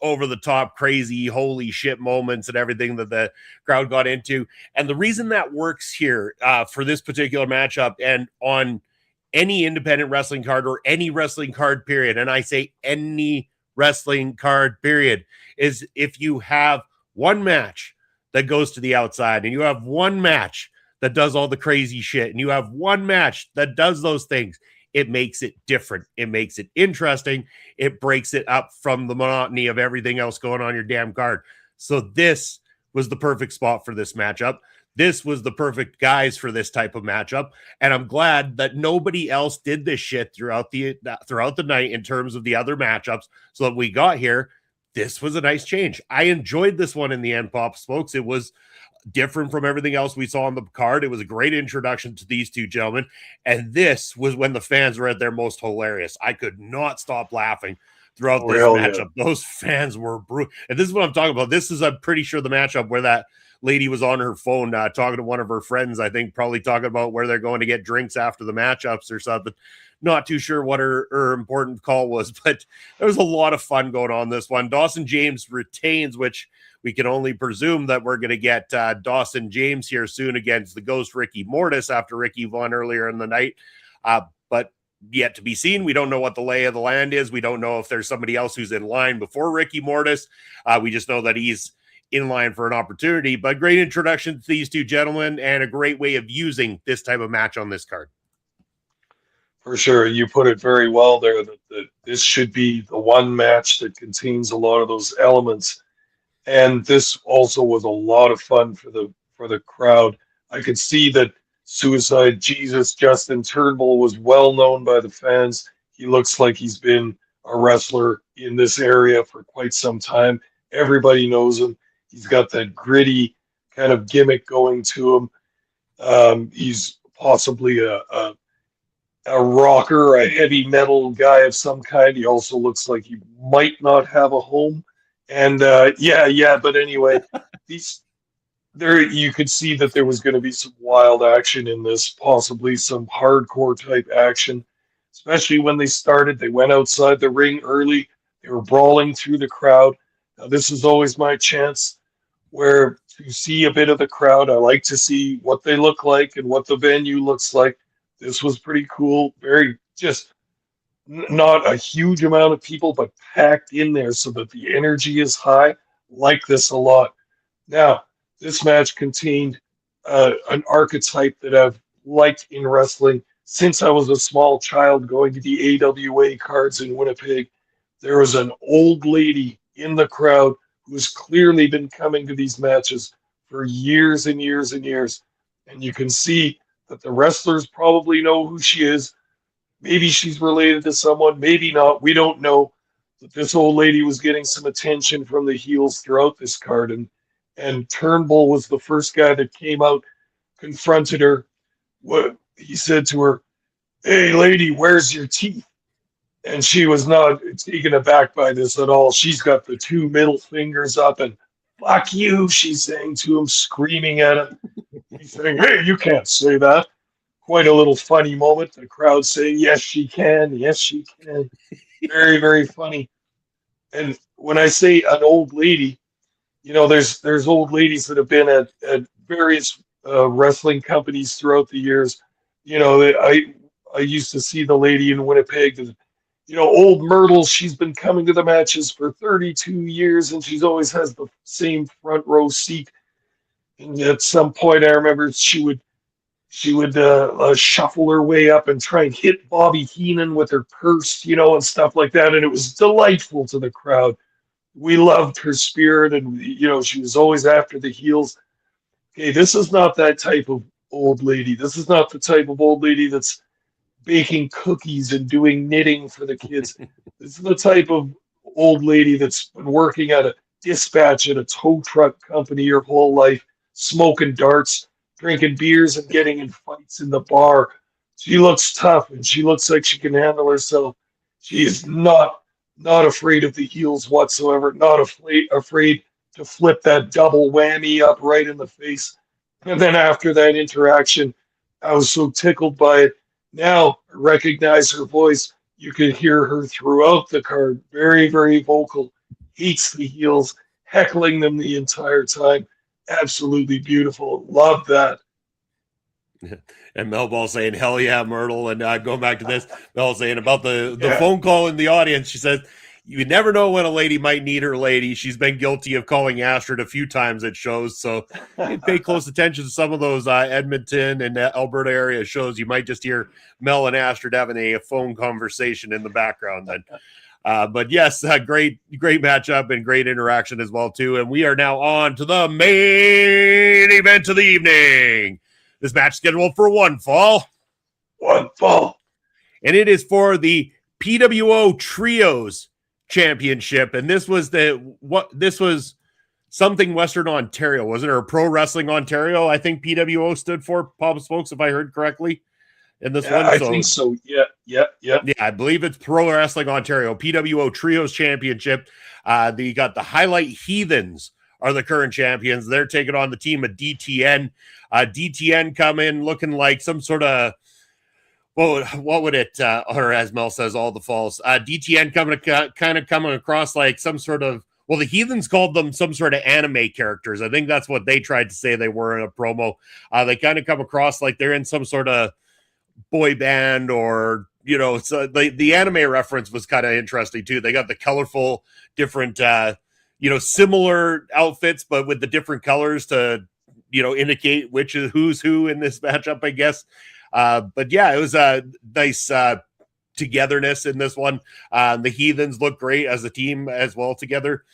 over the top, crazy, holy shit moments and everything that the crowd got into. And the reason that works here for this particular matchup and on any independent wrestling card or any wrestling card period, and I say any wrestling card period, is if you have one match that goes to the outside and you have one match that does all the crazy shit and you have one match that does those things, it makes it different. It makes it interesting. It breaks it up from the monotony of everything else going on your damn card. So this was the perfect spot for this matchup. This was the perfect guys for this type of matchup. And I'm glad that nobody else did this shit throughout the night in terms of the other matchups, so that we got here. This was a nice change. I enjoyed this one in the end, Pop Smokes. It was different from everything else we saw on the card. It was a great introduction to these two gentlemen. And this was when the fans were at their most hilarious. I could not stop laughing throughout this matchup. Yeah. Those fans were brutal. And this is what I'm talking about. This is, I'm pretty sure, the matchup where that lady was on her phone talking to one of her friends, I think probably talking about where they're going to get drinks after the matchups or something. Not too sure what her important call was, but there was a lot of fun going on this one. Dawson James retains, which we can only presume that we're going to get Dawson James here soon against the Ghost Ricky Mortis after Ricky won earlier in the night. But yet to be seen. We don't know what the lay of the land is. We don't know if there's somebody else who's in line before Ricky Mortis. We just know that he's in line for an opportunity. But great introduction to these two gentlemen and a great way of using this type of match on this card. For sure. You put it very well there that this should be the one match that contains a lot of those elements. And this also was a lot of fun for the crowd. I could see that Suicide Jesus Justin Turnbull was well known by the fans. He looks like he's been a wrestler in this area for quite some time. Everybody knows him. He's got that gritty kind of gimmick going to him. He's possibly a rocker, a heavy metal guy of some kind. He also looks like he might not have a home. And but anyway, you could see that there was going to be some wild action in this, possibly some hardcore type action, especially when they started. They went outside the ring early. They were brawling through the crowd. Now, this is always my chance where to see a bit of the crowd. I like to see what they look like and what the venue looks like. This was pretty cool. Very just not a huge amount of people, but packed in there so that the energy is high. Like this a lot. Now, this match contained an archetype that I've liked in wrestling since I was a small child going to the AWA cards in Winnipeg. There was an old lady in the crowd who has clearly been coming to these matches for years and years and years. And you can see that the wrestlers probably know who she is. Maybe she's related to someone, maybe not. We don't know. But this old lady was getting some attention from the heels throughout this card. And Turnbull was the first guy that came out, confronted her. He said to her, "Hey, lady, where's your teeth?" And she was not taken aback by this at all. She's got the two middle fingers up and Fuck you, she's saying to him, screaming at him. He's saying, hey, you can't say that. Quite a little funny moment. The crowd saying, yes, she can. Yes, she can. Very, very funny. And when I say an old lady, there's old ladies that have been at various wrestling companies throughout the years. I used to see the lady in Winnipeg. Old Myrtle. She's been coming to the matches for 32 years, and she's always has the same front row seat. And at some point, I remember she would shuffle her way up and try and hit Bobby Heenan with her purse, and stuff like that. And it was delightful to the crowd. We loved her spirit, and she was always after the heels. Okay, this is not that type of old lady. This is not the type of old lady that's baking cookies and doing knitting for the kids. This is the type of old lady that's been working at a dispatch at a tow truck company her whole life, smoking darts, drinking beers, and getting in fights in the bar. She looks tough, and she looks like she can handle herself. She is not afraid of the heels whatsoever, not afraid to flip that double whammy up right in the face. And then after that interaction, I was so tickled by it. Now I recognize her voice. You could hear her throughout the card, very, very vocal, hates the heels, heckling them the entire time. Absolutely beautiful. Love that. And Mel Ball saying, hell yeah, Myrtle. And going back to this, Mel saying about the phone call in the audience, she says, you never know when a lady might need her lady. She's been guilty of calling Astrid a few times at shows. So pay close attention to some of those Edmonton and Alberta area shows. You might just hear Mel and Astrid having a phone conversation in the background then. But yes, great matchup and great interaction as well, too. And we are now on to the main event of the evening. This match scheduled for one fall. And it is for the PWO Trios Championship. And this was something Western Ontario, wasn't it? Or Pro Wrestling Ontario, I think PWO stood for, Pop Smokes, if I heard correctly. In this one. I think so. Yeah. I believe it's Pro Wrestling Ontario, PWO Trios Championship. You got the Highlight Heathens are the current champions. They're taking on the team of DTN. DTN come in looking like some sort of, what would it, or as Mel says, all the falls. DTN coming across like some sort of, the Heathens called them some sort of anime characters. I think that's what they tried to say they were in a promo. They kind of come across like they're in some sort of boy band, or so the anime reference was kind of interesting too. They got the colorful different similar outfits but with the different colors to indicate which is who's who in this matchup, I guess. But yeah, it was a nice togetherness in this one. The Heathens look great as a team as well together.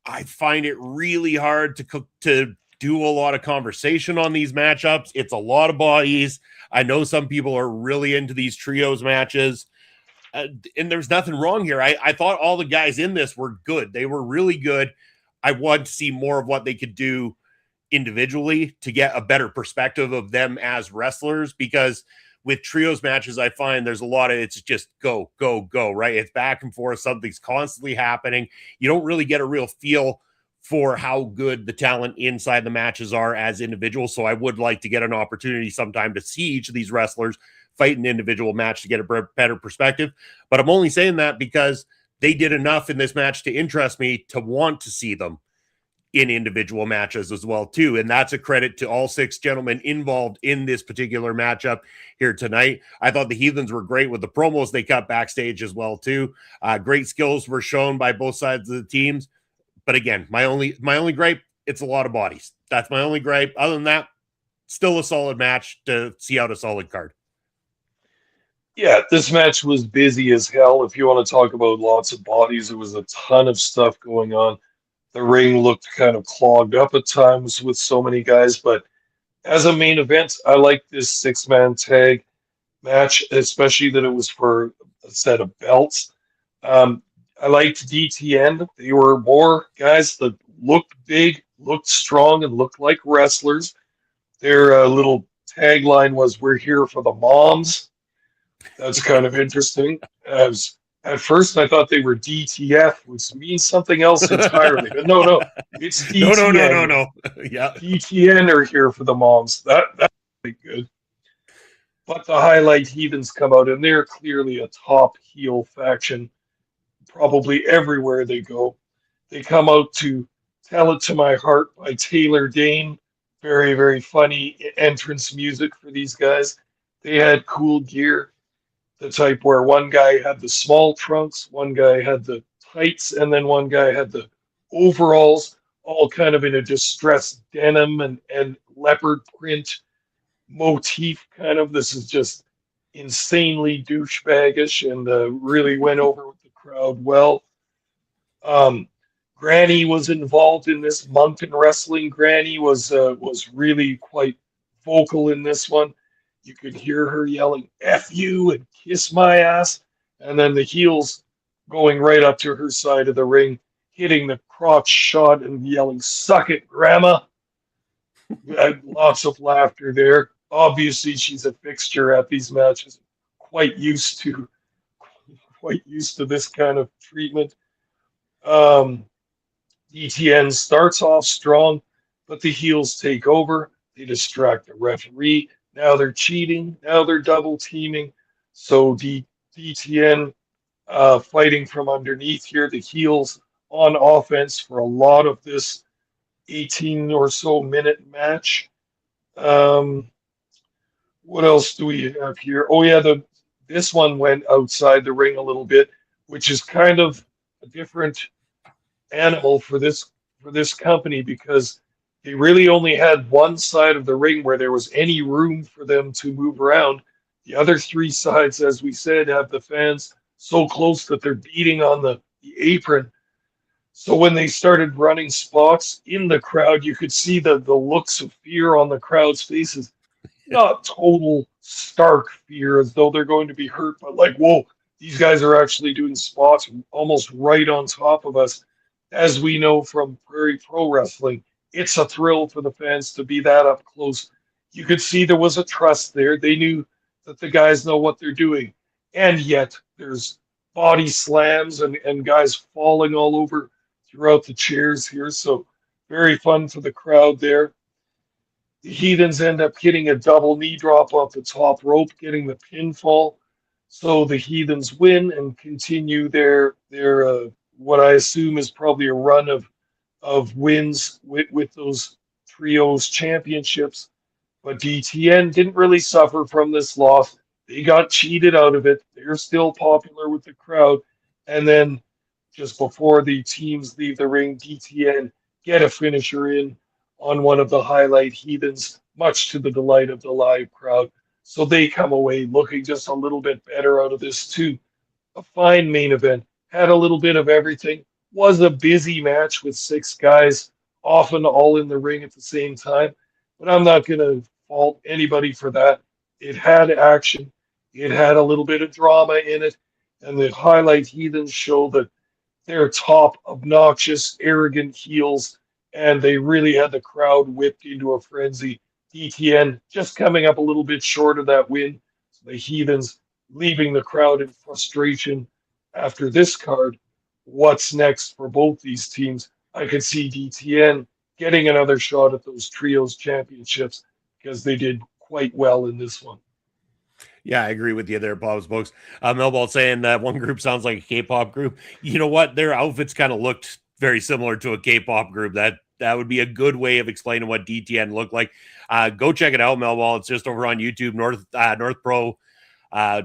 I find it really hard to do a lot of conversation on these matchups. It's a lot of bodies. I know some people are really into these trios matches, and there's nothing wrong here. I thought all the guys in this were good. They were really good. I want to see more of what they could do individually to get a better perspective of them as wrestlers, because with trios matches, I find there's a lot of, it's just go, right? It's back and forth. Something's constantly happening. You don't really get a real feel for how good the talent inside the matches are as individuals. So I would like to get an opportunity sometime to see each of these wrestlers fight an individual match to get a better perspective. But I'm only saying that because they did enough in this match to interest me to want to see them in individual matches as well too. And that's a credit to all six gentlemen involved in this particular matchup here tonight. I thought the Heathens were great with the promos they cut backstage as well too. Great skills were shown by both sides of the teams. But again, my only gripe, it's a lot of bodies. That's my only gripe. Other than that, still a solid match to see out a solid card. Yeah, this match was busy as hell. If you want to talk about lots of bodies, there was a ton of stuff going on. The ring looked kind of clogged up at times with so many guys, but as a main event, I like this six-man tag match, especially that it was for a set of belts. I liked DTN. They were more guys that looked big, looked strong, and looked like wrestlers. Their little tagline was, "We're here for the moms." That's kind of interesting. As At first, I thought they were DTF, which means something else entirely. But no, it's No. DTN. No. Yeah. DTN are here for the moms. That's really good. But the Highlight Heathens come out, and they're clearly a top heel faction, probably everywhere they go. They come out to Tell It to My Heart by Taylor Dane. Very, very funny entrance music for these guys. They had cool gear, the type where one guy had the small trunks, one guy had the tights, and then one guy had the overalls, all kind of in a distressed denim and leopard print motif kind of. This is just insanely douchebaggish and really went over with the crowd well. Um, Granny was involved in this. Moncton Wrestling Granny was really quite vocal in this one. You could hear her yelling "F you" and "kiss my ass," and then the heels going right up to her side of the ring, hitting the crotch shot and yelling "Suck it, Grandma." Lots of laughter there. Obviously, she's a fixture at these matches. Quite used to, quite used to this kind of treatment. Um, ETN starts off strong, but the heels take over. They distract the referee. Now they're cheating. Now they're double teaming. So DTN fighting from underneath here. The heels on offense for a lot of this 18 or so minute match. Um, what else do we have here? Oh yeah, this one went outside the ring a little bit, which is kind of a different animal for this company because they really only had one side of the ring where there was any room for them to move around. The other three sides, as we said, have the fans so close that they're beating on the apron. So when they started running spots in the crowd, you could see the looks of fear on the crowd's faces. Not total stark fear as though they're going to be hurt, but like, whoa, these guys are actually doing spots almost right on top of us. As we know from Prairie Pro Wrestling, it's a thrill for the fans to be that up close. You could see there was a trust there. They knew that the guys know what they're doing. And yet there's body slams and guys falling all over throughout the chairs here. So very fun for the crowd there. The Heathens end up hitting a double knee drop off the top rope, getting the pinfall. So the Heathens win and continue their what I assume is probably a run of wins with those trios championships. But DTN didn't really suffer from this loss. They got cheated out of it. They're still popular with the crowd. And then just before the teams leave the ring, DTN get a finisher in on one of the Highlight Heathens, much to the delight of the live crowd. So they come away looking just a little bit better out of this too. A fine main event, had a little bit of everything, was a busy match with six guys, often all in the ring at the same time. But I'm not going to fault anybody for that. It had action, it had a little bit of drama in it, and the Highlight Heathens show that they're top, obnoxious, arrogant heels, and they really had the crowd whipped into a frenzy. DTN just coming up a little bit short of that win. So the Heathens leaving the crowd in frustration after this card. What's next for both these teams? I could see DTN getting another shot at those trios championships because they did quite well in this one. Yeah, I agree with you there, Bob Spokes. Millball saying that one group sounds like a K-pop group. You know what? Their outfits kind of looked very similar to a K-pop group. That would be a good way of explaining what DTN looked like. Go check it out, Millball. It's just over on YouTube. North Pro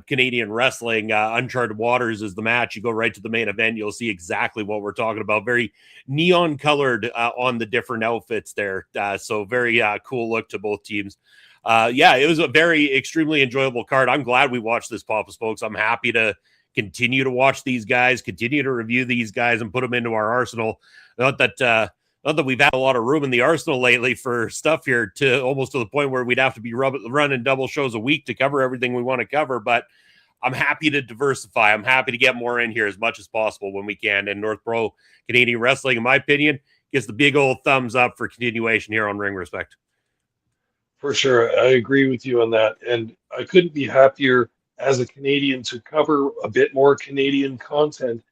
Canadian Wrestling. Uncharted Waters is the match. You go right to the main event. You'll see exactly what we're talking about. Very neon colored on the different outfits there. So very cool look to both teams. Yeah, it was a very extremely enjoyable card. I'm glad we watched this, Papa Spokes. I'm happy to continue to watch these guys, continue to review these guys, and put them into our arsenal. Not that we've had a lot of room in the arsenal lately for stuff here, to almost to the point where we'd have to be running double shows a week to cover everything we want to cover. But I'm happy to diversify. I'm happy to get more in here as much as possible when we can. And North Pro Canadian Wrestling, in my opinion, gets the big old thumbs up for continuation here on Ring Respect. For sure. I agree with you on that. And I couldn't be happier as a Canadian to cover a bit more Canadian content.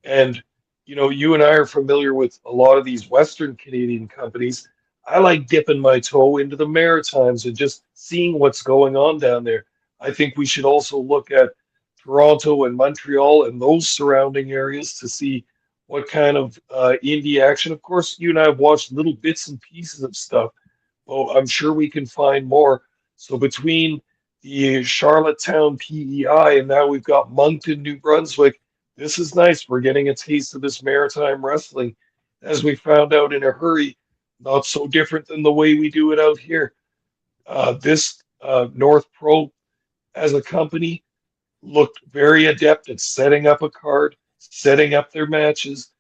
And, you and I are familiar with a lot of these Western Canadian companies. I like dipping my toe into the Maritimes and just seeing what's going on down there. I think we should also look at Toronto and Montreal and those surrounding areas to see what kind of indie action. Of course, you and I have watched little bits and pieces of stuff. Well, I'm sure we can find more. So between the Charlottetown PEI and now we've got Moncton, New Brunswick, this is nice. We're getting a taste of this maritime wrestling, as we found out in a hurry. Not so different than the way we do it out here. This North Pro as a company looked very adept at setting up a card, setting up their matches,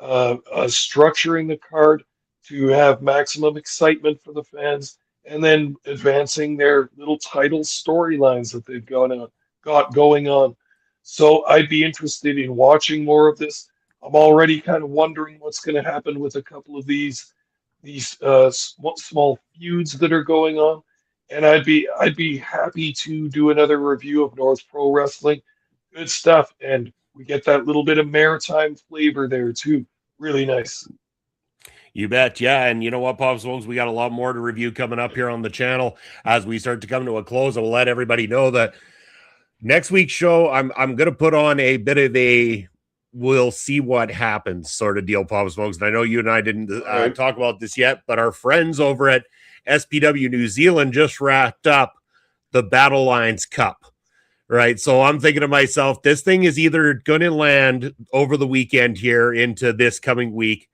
structuring the card to have maximum excitement for the fans, and then advancing their little title storylines that they've got going on. So I'd be interested in watching more of this. I'm already kind of wondering what's going to happen with a couple of these small feuds that are going on, and I'd be happy to do another review of North Pro Wrestling. Good stuff, and we get that little bit of maritime flavor there too. Really nice. You bet. Yeah. And you know what, Pop Smokes, we got a lot more to review coming up here on the channel as we start to come to a close. I will let everybody know that next week's show, I'm going to put on a bit of a we'll see what happens sort of deal, Pop Smokes. And I know you and I didn't talk about this yet, but our friends over at SPW New Zealand just wrapped up the Battle Lines Cup. Right. So I'm thinking to myself, this thing is either going to land over the weekend here into this coming week,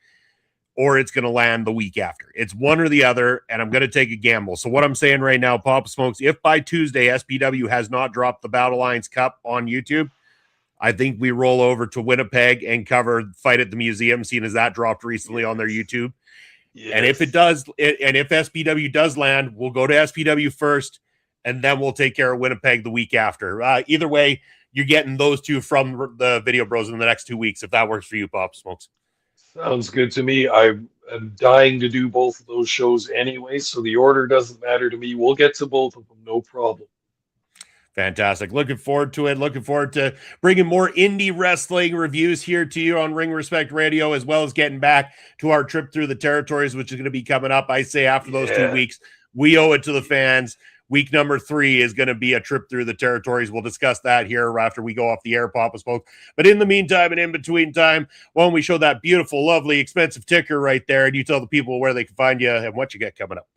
or it's going to land the week after. It's one or the other, and I'm going to take a gamble. So what I'm saying right now, Pop Smokes, if by Tuesday SPW has not dropped the Battle Lines Cup on YouTube, I think we roll over to Winnipeg and cover Fight at the Museum, seeing as that dropped recently on their YouTube. Yes. And if it does, and if SPW does land, we'll go to SPW first, and then we'll take care of Winnipeg the week after. Either way, you're getting those two from the Video Bros in the next 2 weeks, if that works for you, Pop Smokes. Sounds good to me. I am dying to do both of those shows anyway, so the order doesn't matter to me. We'll get to both of them, no problem. Fantastic. Looking forward to it. Looking forward to bringing more indie wrestling reviews here to you on Ring Respect Radio, as well as getting back to our trip through the territories, which is going to be coming up. I say after those 2 weeks, we owe it to the fans. Week number 3 is going to be a trip through the territories. We'll discuss that here after we go off the air, Papa Smoke. But in the meantime and in between time, why don't we show that beautiful, lovely, expensive ticker right there, and you tell the people where they can find you and what you got coming up.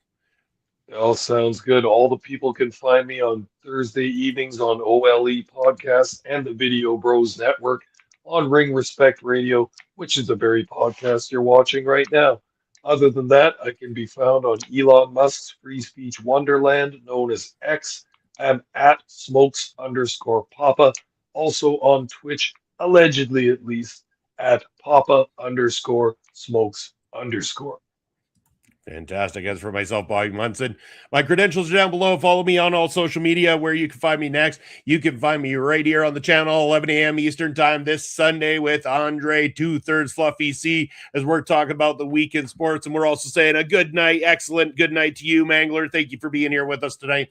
It all sounds good. All the people can find me on Thursday evenings on OLE Podcast and the Video Bros Network on Ring Respect Radio, which is the very podcast you're watching right now. Other than that, I can be found on Elon Musk's free speech wonderland known as X. I'm at smokes_papa. Also on Twitch, allegedly at least, at papa_smokes_. Fantastic. As for myself, Bobby Munson, my credentials are down below. Follow me on all social media where you can find me next. You can find me right here on the channel, 11 a.m. Eastern time this Sunday with Andre 2/3 Fluffy C, as we're talking about the week in sports. And we're also saying a good night, excellent good night to you, Mangler. Thank you for being here with us tonight.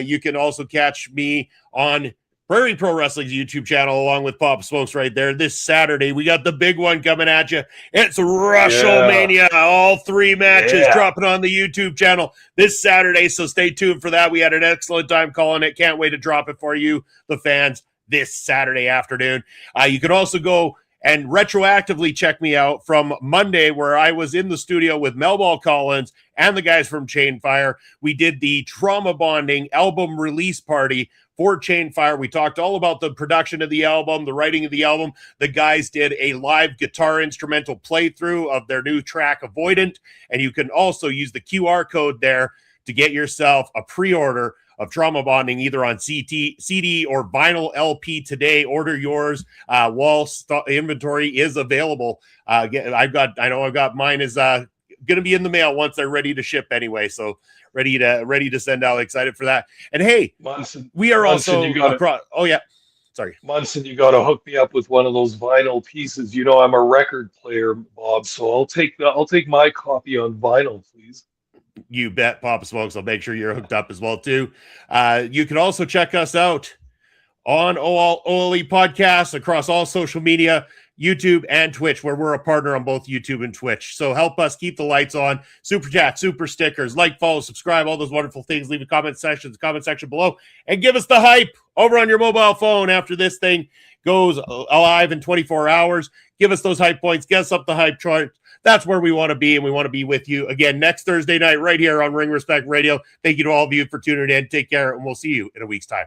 You can also catch me on Prairie Pro Wrestling's YouTube channel, along with Pop Smokes right there. This Saturday, we got the big one coming at you. It's WrestleMania. All 3 matches dropping on the YouTube channel this Saturday, so stay tuned for that. We had an excellent time calling it. Can't wait to drop it for you, the fans, this Saturday afternoon. You can also go and retroactively check me out from Monday, where I was in the studio with Melball Collins and the guys from Chainfire. We did the Trauma Bonding album release party for Chainfire. We talked all about the production of the album, the writing of the album. The guys did a live guitar instrumental playthrough of their new track, Avoidant, and you can also use the QR code there to get yourself a pre-order of Trauma Bonding, either on CD or vinyl LP today. Order yours while inventory is available. I've got mine is going to be in the mail once they're ready to ship anyway. So ready to send out. Excited for that. And hey, Munson, we are also across. Oh yeah. Sorry. Munson, you got to hook me up with one of those vinyl pieces. You know, I'm a record player, Bob, so I'll take my copy on vinyl, please. You bet, Papa Smokes. I'll make sure you're hooked up as well too. You can also check us out on OLE Podcasts across all social media, YouTube and Twitch, where we're a partner on both YouTube and Twitch. So help us keep the lights on. Super chat, super stickers, like, follow, subscribe, all those wonderful things. Leave a comment section below, and give us the hype over on your mobile phone after this thing goes live in 24 hours. Give us those hype points. Get us up the hype chart. That's where we want to be, and we want to be with you again next Thursday night right here on Ring Respect Radio. Thank you to all of you for tuning in. Take care, and we'll see you in a week's time.